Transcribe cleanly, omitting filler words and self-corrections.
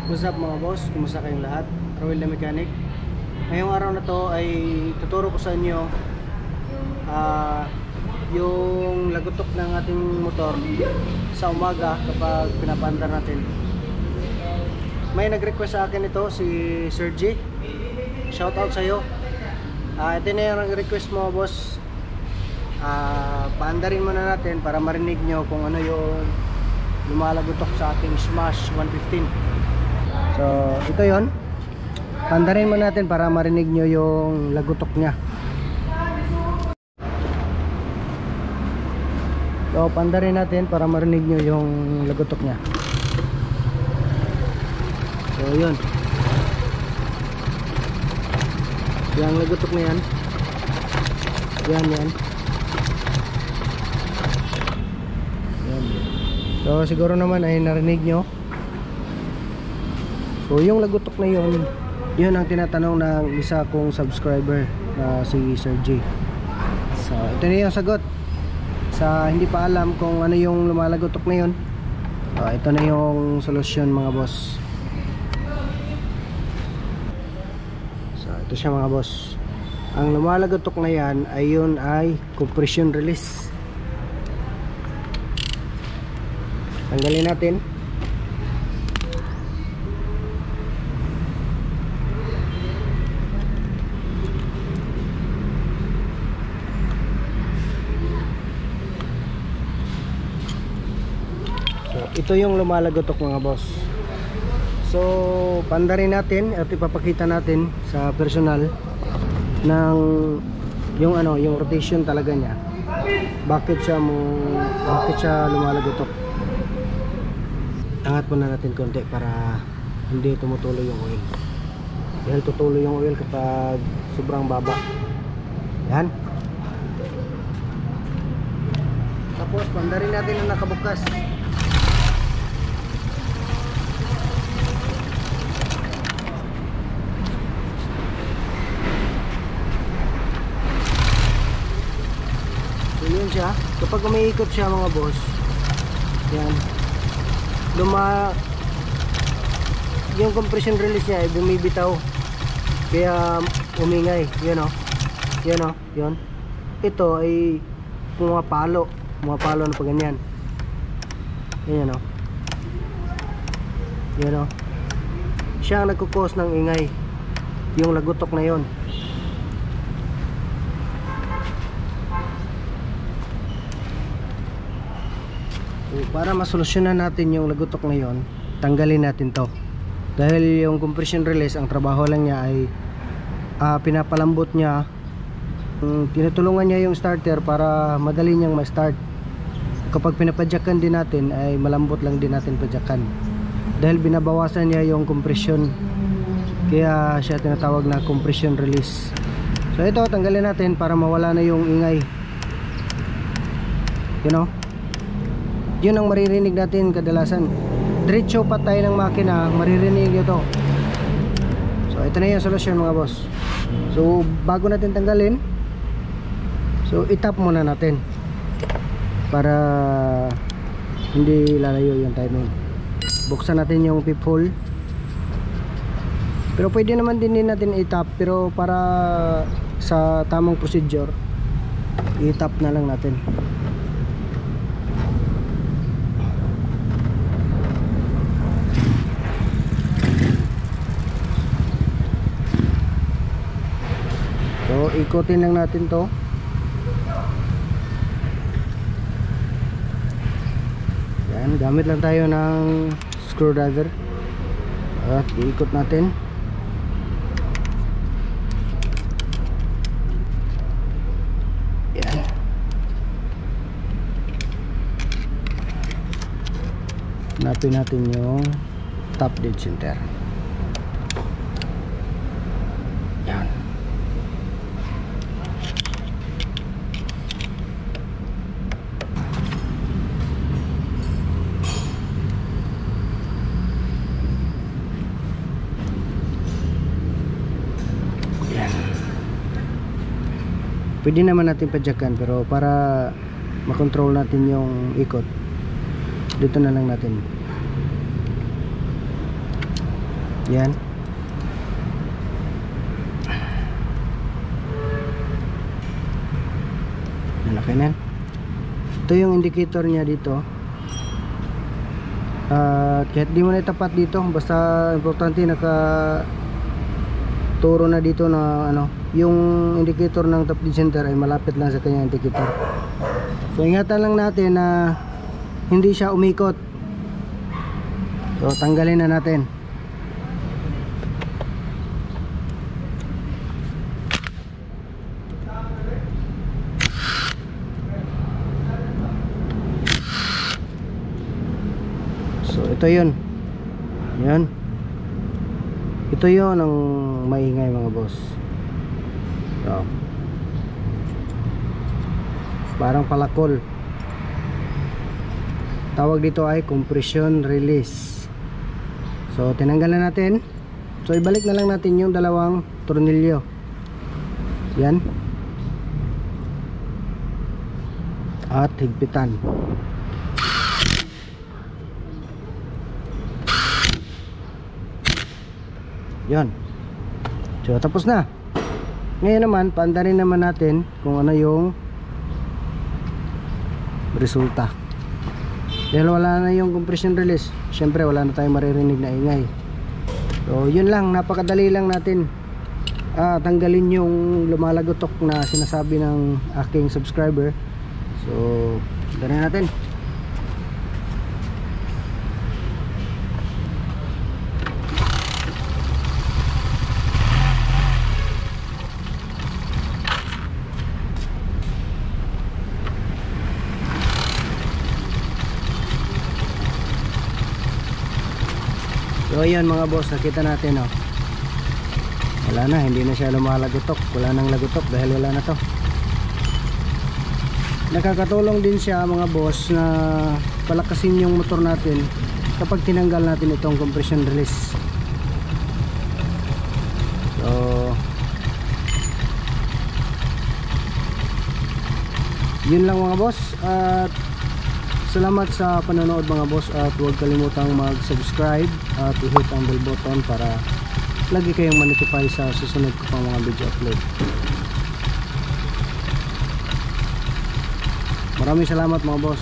What's up mga boss? Kumusta kayong lahat? Roel the Mechanic. Ngayong araw na to ay tuturo ko sa inyo yung lagutok ng ating motor sa umaga kapag pinapandar natin. May nag-request sa akin ito, si Sir G. Shout out sa iyo. Ito na yung request mo, boss. Paandarin muna natin para marinig nyo kung ano yung lumalagutok sa ating Smash 115. So ito yon, pandarin mo natin para marinig nyo yung lagutok nya. So pandarin natin para marinig nyo yung lagutok nya. So yun, yung lagutok na yan. Yan. So siguro naman ay narinig nyo. So yung lagutok na yun, yun ang tinatanong ng isa kong subscriber na si Sir J. So ito na yung sagot. Sa hindi pa alam kung ano yung lumalagutok na yun, ito na yung solusyon mga boss. So ito siya mga boss. Ang lumalagutok na yan ay yun ay compression release. Tanggalin natin. Ito yung lumalagotok mga boss. So pandarin natin at ipapakita natin sa personal ng yung yung rotation talaga niya. Bakit siya lumalagotok. Angat muna natin konti para hindi tumutulo yung oil. Dahil tutulo yung oil kapag sobrang baba. Yan. Tapos pandarin natin ang nakabukas. Yun siya, kapag umiikot siya mga boss, yan, yung compression release niya ay bumibitaw, kaya umingay. Yun yun, ito ay pumapalo na pa ganyan. Yan siya ang nagkukos ng ingay, yung lagutok na yun. Para masolusyonan natin yung lagutok ngayon, tanggalin natin to. Dahil yung compression release, ang trabaho lang niya ay pinapalambot niya, tinutulungan niya yung starter para madali niyang ma-start. Kapag pinapadyakan din natin ay malambot lang din natin padyakan, dahil binabawasan niya yung compression, kaya siya tinatawag na compression release. So ito, tanggalin natin para mawala na yung ingay. Yun ang maririnig natin kadalasan. Diretso pa tayo ng makina, maririnig nyo to. So ito na yung solusyon mga boss. So bago natin tanggalin, so itap muna natin para hindi lalayo yung timing. Buksan natin yung peep hole. Pero pwede naman din natin itap, pero para sa tamang procedure, itap na lang natin. So ikutin lang natin to. Yan, gamit lang tayo ng screwdriver at iikot natin. Yan. Hanapin natin yung top dead center. Yan. Pwede naman natin padyakan, pero para makontrol natin yung ikot, dito na lang natin. Yan. Malaki na. Ito yung indicator niya dito. Kahit di mo na itapat dito, basta importante naka turo na dito na ano, yung indicator ng top dead center ay malapit lang sa kanyang indicator. So ingatan lang natin na hindi siya umikot. So tanggalin na natin. So ito yun. Yan. Ito yun ang maingay mga boss. So, parang palakol. Tawag dito ay compression release. So tinanggal na natin. So ibalik na lang natin yung dalawang tornilyo. Yan. At higpitan. Yan. So tapos na. Ngayon naman paandarin naman natin kung ano yung resulta. Dahil wala na yung compression release, syempre wala na tayong maririnig na ingay. So yun lang, napakadali lang natin tanggalin yung lumalagotok na sinasabi ng aking subscriber. So gawin natin. So ayan mga boss, nakita natin oh. Wala na, hindi na siya lumalagotok. Wala nang lagotok dahil wala na to. Nakakatulong din siya mga boss na palakasin yung motor natin kapag tinanggal natin itong compression release. So yun lang mga boss. At salamat sa panonood mga boss, at huwag kalimutang mag-subscribe at i-hit ang bell button para lagi kayong ma-notify sa susunod ko pang mga video upload. Maraming salamat mga boss.